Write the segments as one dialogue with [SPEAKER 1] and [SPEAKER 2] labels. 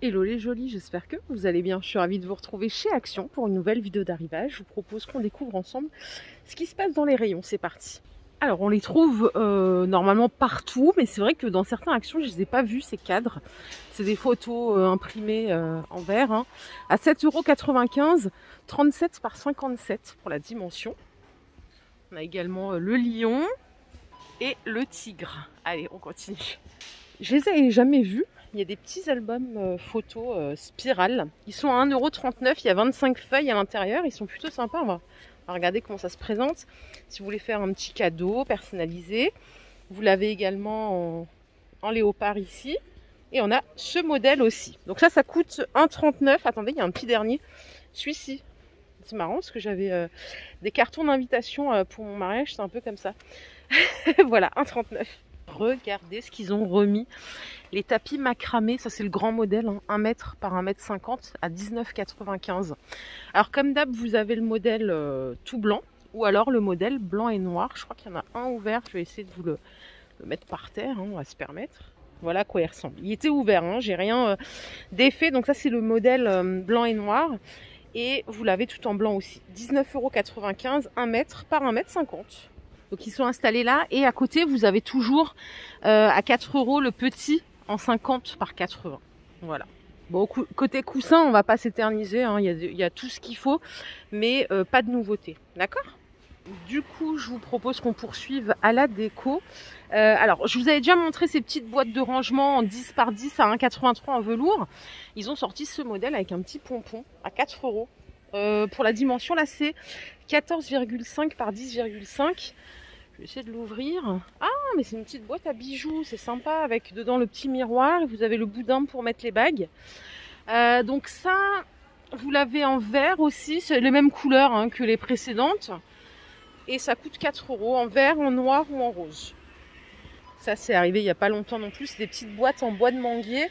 [SPEAKER 1] Hello les jolis, j'espère que vous allez bien. Je suis ravie de vous retrouver chez Action pour une nouvelle vidéo d'arrivage. Je vous propose qu'on découvre ensemble ce qui se passe dans les rayons. C'est parti. Alors on les trouve normalement partout, mais c'est vrai que dans certains Actions, je ne les ai pas vus ces cadres. C'est des photos imprimées en verre hein, à 7,95 €, 37 par 57 pour la dimension. On a également le lion et le tigre. Allez, on continue. Je les ai jamais vus. Il y a des petits albums photos spirales. Ils sont à 1,39 €. Il y a 25 feuilles à l'intérieur. Ils sont plutôt sympas. On va regarder comment ça se présente. Si vous voulez faire un petit cadeau personnalisé. Vous l'avez également en léopard ici. Et on a ce modèle aussi. Donc ça coûte 1,39 €. Attendez, il y a un petit dernier. Celui-ci. C'est marrant parce que j'avais des cartons d'invitation pour mon mariage. C'est un peu comme ça. Voilà, 1,39 €. Regardez ce qu'ils ont remis. Les tapis macramés, ça c'est le grand modèle, hein, 1 m par 1,50 m à 19,95 €. Alors comme d'hab, vous avez le modèle tout blanc ou alors le modèle blanc et noir. Je crois qu'il y en a un ouvert, je vais essayer de vous le mettre par terre, hein, on va se permettre. Voilà à quoi il ressemble. Il était ouvert, hein, j'ai rien d'effet. Donc ça c'est le modèle blanc et noir. Et vous l'avez tout en blanc aussi. 19,95 €, 1 m par 1,50 m. Donc ils sont installés là. Et à côté, vous avez toujours à 4 € le petit en 50 par 80. Voilà. Bon, côté coussin, on va pas s'éterniser. Hein. Il y a tout ce qu'il faut, mais pas de nouveauté. D'accord ? Du coup, je vous propose qu'on poursuive à la déco. Alors, je vous avais déjà montré ces petites boîtes de rangement en 10 par 10 à 1,83 € en velours. Ils ont sorti ce modèle avec un petit pompon à 4 €. Pour la dimension, là, c'est 14,5 par 10,5. Je vais essayer de l'ouvrir. Ah, mais c'est une petite boîte à bijoux, c'est sympa, avec dedans le petit miroir. Vous avez le boudin pour mettre les bagues. Donc ça, vous l'avez en vert aussi, c'est les mêmes couleurs hein, que les précédentes. Et ça coûte 4 € en vert, en noir ou en rose. Ça, c'est arrivé il n'y a pas longtemps non plus. C'est des petites boîtes en bois de manguier.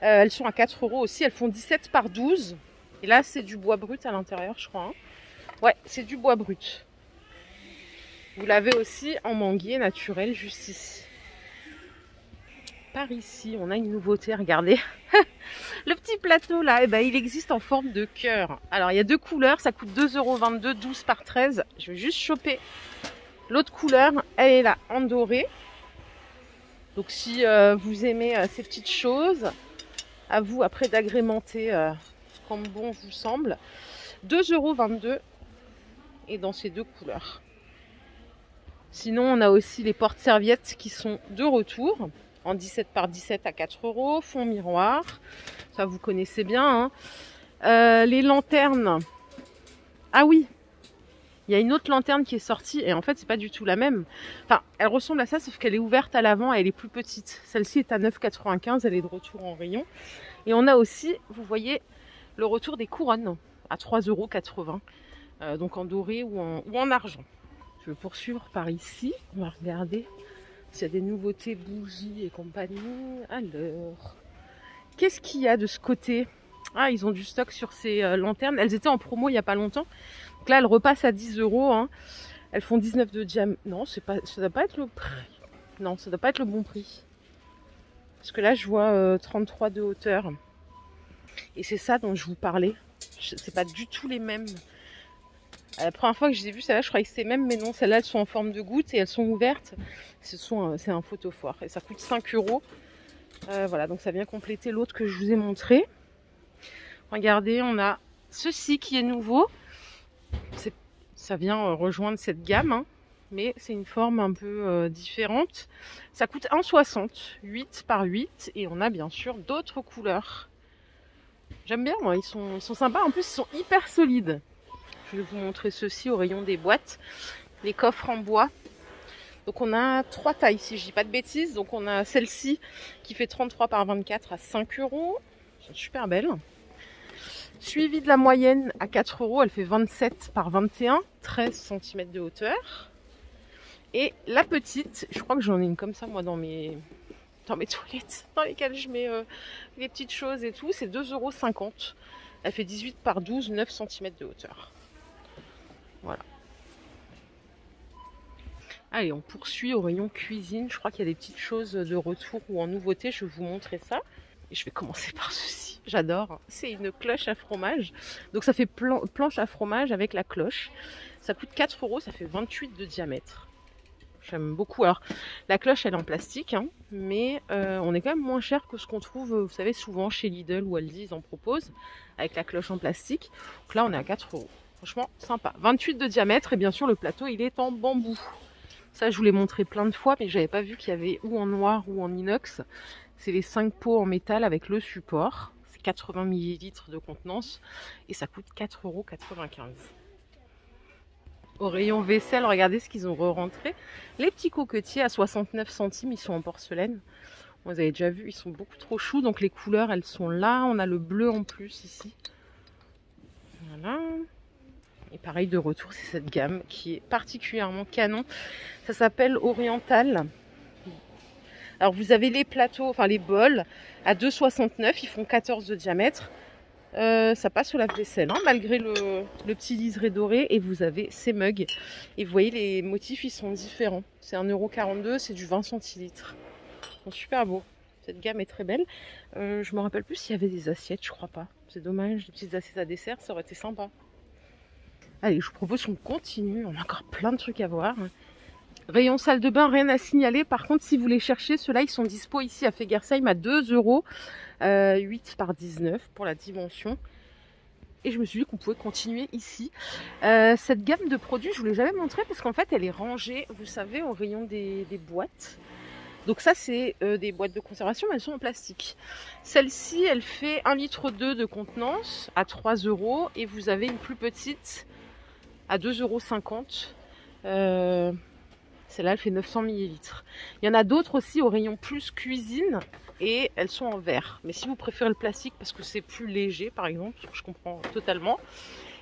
[SPEAKER 1] Elles sont à 4 € aussi. Elles font 17 par 12. Et là, c'est du bois brut à l'intérieur, je crois. Hein. Ouais, c'est du bois brut. Vous l'avez aussi en manguier naturel, juste ici. Par ici, on a une nouveauté, regardez. Le petit plateau là, eh ben, il existe en forme de cœur. Alors, il y a deux couleurs, ça coûte 2,22 €, 12 par 13. Je vais juste choper l'autre couleur. Elle est là, en doré. Donc, si vous aimez ces petites choses, à vous après d'agrémenter comme bon vous semble. 2,22 € et dans ces deux couleurs. Sinon, on a aussi les porte-serviettes qui sont de retour en 17 par 17 à 4 €, fond miroir, ça vous connaissez bien. Hein. Les lanternes, ah oui, il y a une autre lanterne qui est sortie et en fait, c'est pas du tout la même. Enfin, elle ressemble à ça, sauf qu'elle est ouverte à l'avant et elle est plus petite. Celle-ci est à 9,95 €, elle est de retour en rayon. Et on a aussi, vous voyez, le retour des couronnes à 3,80 €, donc en doré ou en argent. Je vais poursuivre par ici. On va regarder s'il y a des nouveautés, bougies et compagnie. Alors, qu'est-ce qu'il y a de ce côté? Ah, ils ont du stock sur ces lanternes. Elles étaient en promo il n'y a pas longtemps. Donc là, elles repassent à 10 €. Hein. Elles font 19 de diamètre. Non, ça ne doit pas être le prix. Non, ça ne doit pas être le bon prix. Parce que là, je vois 33 de hauteur. Et c'est ça dont je vous parlais. C'est pas du tout les mêmes. La première fois que je les ai vues, celles-là, je croyais que c'était même, mais non, celles-là, elles sont en forme de gouttes et elles sont ouvertes. C'est un photophore et ça coûte 5 €. Voilà, donc ça vient compléter l'autre que je vous ai montré. Regardez, on a ceci qui est nouveau. Ça vient rejoindre cette gamme, hein, mais c'est une forme un peu différente. Ça coûte 1,60 €, 8 par 8, et on a bien sûr d'autres couleurs. J'aime bien, moi, ils sont sympas. En plus, ils sont hyper solides. Je vais vous montrer ceci au rayon des boîtes. Les coffres en bois. Donc on a 3 tailles si je dis pas de bêtises. Donc on a celle-ci qui fait 33 par 24 à 5 €. C'est super belle. Suivi de la moyenne à 4 €. Elle fait 27 par 21, 13 cm de hauteur. Et la petite, je crois que j'en ai une comme ça moi dans mes toilettes, dans lesquelles je mets les petites choses et tout. C'est 2,50 €. Elle fait 18 par 12, 9 cm de hauteur. Voilà. Allez, on poursuit au rayon cuisine. Je crois qu'il y a des petites choses de retour ou en nouveauté. Je vais vous montrer ça. Et je vais commencer par ceci. j'adore. C'est une cloche à fromage. Donc ça fait planche à fromage avec la cloche. Ça coûte 4 €, ça fait 28 de diamètre. J'aime beaucoup. Alors la cloche elle est en plastique, hein, mais on est quand même moins cher que ce qu'on trouve, vous savez, souvent chez Lidl ou Aldi, ils en proposent avec la cloche en plastique. Donc là on est à 4 €. Franchement sympa. 28 de diamètre et bien sûr le plateau il est en bambou. Ça je vous l'ai montré plein de fois mais j'avais pas vu qu'il y avait ou en noir ou en inox. C'est les 5 pots en métal avec le support. C'est 80 ml de contenance et ça coûte 4,95 €. Au rayon vaisselle, regardez ce qu'ils ont re-rentré. Les petits coquetiers à 69 centimes, ils sont en porcelaine. Vous avez déjà vu, ils sont beaucoup trop choux. Donc les couleurs, elles sont là. On a le bleu en plus ici. Voilà. Et pareil, de retour, c'est cette gamme qui est particulièrement canon. Ça s'appelle Oriental. Alors vous avez les plateaux, enfin les bols à 2,69. Ils font 14 de diamètre. Ça passe au lave-vaisselle, hein, malgré le petit liseré doré. Et vous avez ces mugs. Et vous voyez, les motifs, ils sont différents. C'est 1,42 €, c'est du 20 centilitres. Ils sont super beaux. Cette gamme est très belle. Je me rappelle plus s'il y avait des assiettes, je crois pas. C'est dommage, des petites assiettes à dessert, ça aurait été sympa. Allez, je vous propose qu'on continue. On a encore plein de trucs à voir. Rayon salle de bain, rien à signaler. Par contre, si vous les cherchez, ceux-là, ils sont dispo ici à Fegersheim à 2 €. 8 par 19 pour la dimension. Et je me suis dit qu'on pouvait continuer ici. Cette gamme de produits, je ne vous l'ai jamais montré parce qu'en fait, elle est rangée, vous savez, au rayon des boîtes. Donc ça, c'est des boîtes de conservation, mais elles sont en plastique. Celle-ci, elle fait 1,2 litre de contenance à 3 € et vous avez une plus petite à 2,50 €. Celle-là, elle fait 900 ml. Il y en a d'autres aussi au rayon plus cuisine et elles sont en verre. Mais si vous préférez le plastique parce que c'est plus léger, par exemple, je comprends totalement,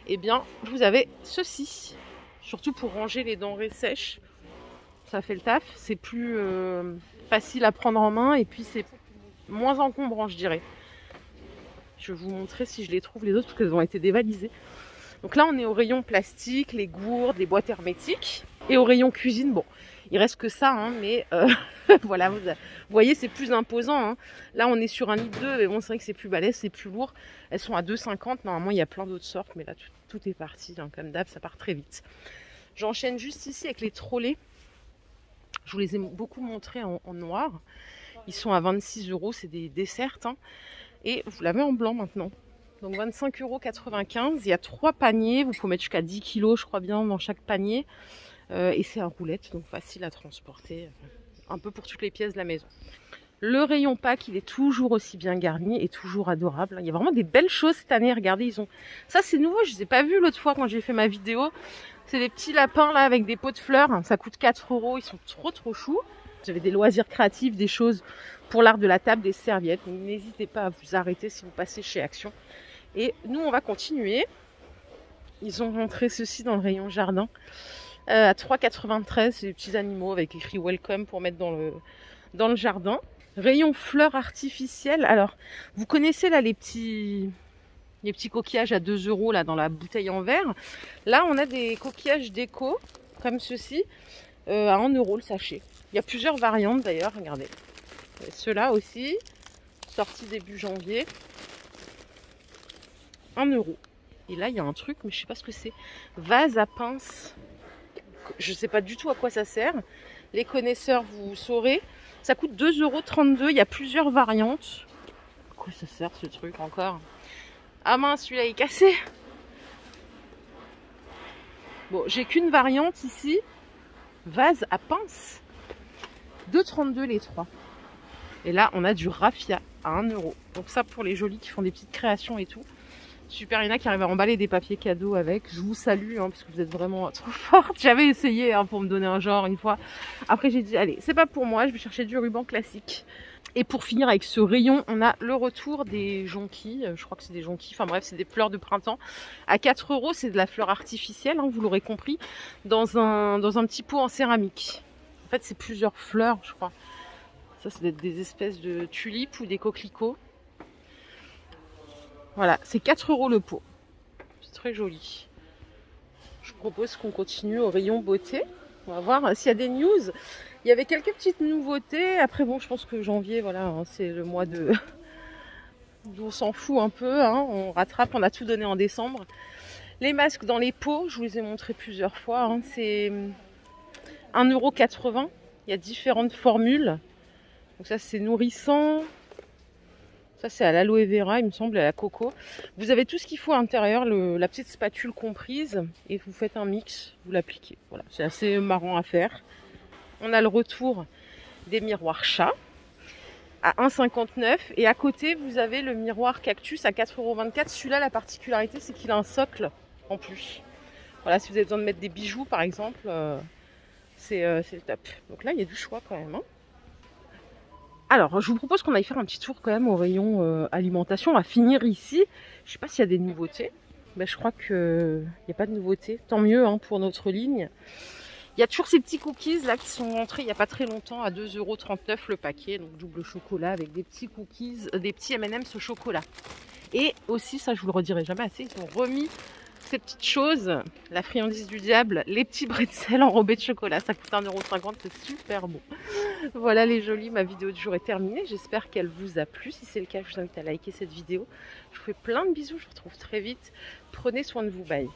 [SPEAKER 1] eh bien, vous avez ceci. Surtout pour ranger les denrées sèches. Ça fait le taf. C'est plus facile à prendre en main et puis c'est moins encombrant, je dirais. Je vais vous montrer si je les trouve les autres parce qu'elles ont été dévalisées. Donc là, on est au rayon plastique, les gourdes, les boîtes hermétiques. Et au rayon cuisine, bon, il reste que ça, hein, mais voilà, vous voyez, c'est plus imposant. Hein. Là, on est sur 1,2 litre, mais bon, c'est vrai que c'est plus balèze, c'est plus lourd. Elles sont à 2,50 €. Normalement, il y a plein d'autres sortes, mais là, tout est parti. Hein, comme d'hab, ça part très vite. J'enchaîne juste ici avec les trolley. Je vous les ai beaucoup montrés en noir. Ils sont à 26 €, c'est des desserts. Hein, et vous l'avez en blanc maintenant. Donc 25,95 €. Il y a 3 paniers. Vous pouvez mettre jusqu'à 10 kg, je crois bien, dans chaque panier. Et c'est en roulette, donc facile à transporter. Un peu pour toutes les pièces de la maison. Le rayon Pâques, il est toujours aussi bien garni et toujours adorable. Il y a vraiment des belles choses cette année. Regardez, ils ont... Ça, c'est nouveau. Je ne les ai pas vus l'autre fois quand j'ai fait ma vidéo. C'est des petits lapins là avec des pots de fleurs. Ça coûte 4 €. Ils sont trop choux. Vous avez des loisirs créatifs, des choses pour l'art de la table, des serviettes. N'hésitez pas à vous arrêter si vous passez chez Action. Et nous, on va continuer. Ils ont rentré ceci dans le rayon jardin. À 3,93 €, c'est des petits animaux avec écrit welcome pour mettre dans le jardin. Rayon fleurs artificielles. Alors, vous connaissez là les petits coquillages à 2 € là dans la bouteille en verre. Là, on a des coquillages déco comme ceci à 1 € le sachet. Il y a plusieurs variantes d'ailleurs, regardez. Ceux-là aussi, sortis début janvier. 1 €. Et là, il y a un truc, mais je ne sais pas ce que c'est. Vase à pince. Je ne sais pas du tout à quoi ça sert. Les connaisseurs, vous saurez. Ça coûte 2,32 €. Il y a plusieurs variantes. À quoi ça sert ce truc encore? Ah mince, celui-là est cassé. Bon, j'ai qu'une variante ici. Vase à pince. 2,32 € les 3. Et là, on a du raffia à 1 €. Donc ça, pour les jolis qui font des petites créations et tout. Super, il y en a qui arrivent à emballer des papiers cadeaux avec. Je vous salue hein, parce que vous êtes vraiment trop forte. J'avais essayé hein, pour me donner un genre une fois. Après j'ai dit allez, c'est pas pour moi, je vais chercher du ruban classique. Et pour finir avec ce rayon, on a le retour des jonquilles. Je crois que c'est des jonquilles, enfin bref, c'est des fleurs de printemps. À 4 €, c'est de la fleur artificielle, hein, vous l'aurez compris, dans un petit pot en céramique. En fait, c'est plusieurs fleurs, je crois. Ça doit être des espèces de tulipes ou des coquelicots. Voilà, c'est 4 € le pot. C'est très joli. Je propose qu'on continue au rayon beauté. On va voir s'il y a des news. Il y avait quelques petites nouveautés. Après, bon, je pense que janvier, voilà, hein, c'est le mois de On s'en fout un peu, hein, on rattrape, on a tout donné en décembre. Les masques dans les pots, je vous les ai montrés plusieurs fois, hein, c'est 1,80 €. Il y a différentes formules. Donc ça c'est nourrissant. Ça c'est à l'aloe vera, il me semble, à la coco. Vous avez tout ce qu'il faut à l'intérieur, la petite spatule comprise. Et vous faites un mix, vous l'appliquez. Voilà, c'est assez marrant à faire. On a le retour des miroirs chat à 1,59 €. Et à côté, vous avez le miroir cactus à 4,24 €. Celui-là, la particularité, c'est qu'il a un socle en plus. Voilà, si vous avez besoin de mettre des bijoux, par exemple, c'est le top. Donc là, il y a du choix quand même. Hein. Alors, je vous propose qu'on aille faire un petit tour quand même au rayon alimentation. On va finir ici. Je ne sais pas s'il y a des nouveautés. Ben, je crois qu'il n'y a pas de nouveautés. Tant mieux hein, pour notre ligne. Il y a toujours ces petits cookies là qui sont rentrés il n'y a pas très longtemps à 2,39 € le paquet. Donc double chocolat avec des petits cookies, des petits M&M's au chocolat. Et aussi, ça je vous le redirai jamais assez, ils ont remis ces petites choses, la friandise du diable, les petits bretzels enrobés de chocolat. Ça coûte 1,50 €, c'est super bon. Voilà les jolis, ma vidéo du jour est terminée. J'espère qu'elle vous a plu. Si c'est le cas, je vous invite à liker cette vidéo. Je vous fais plein de bisous, je vous retrouve très vite. Prenez soin de vous, bye.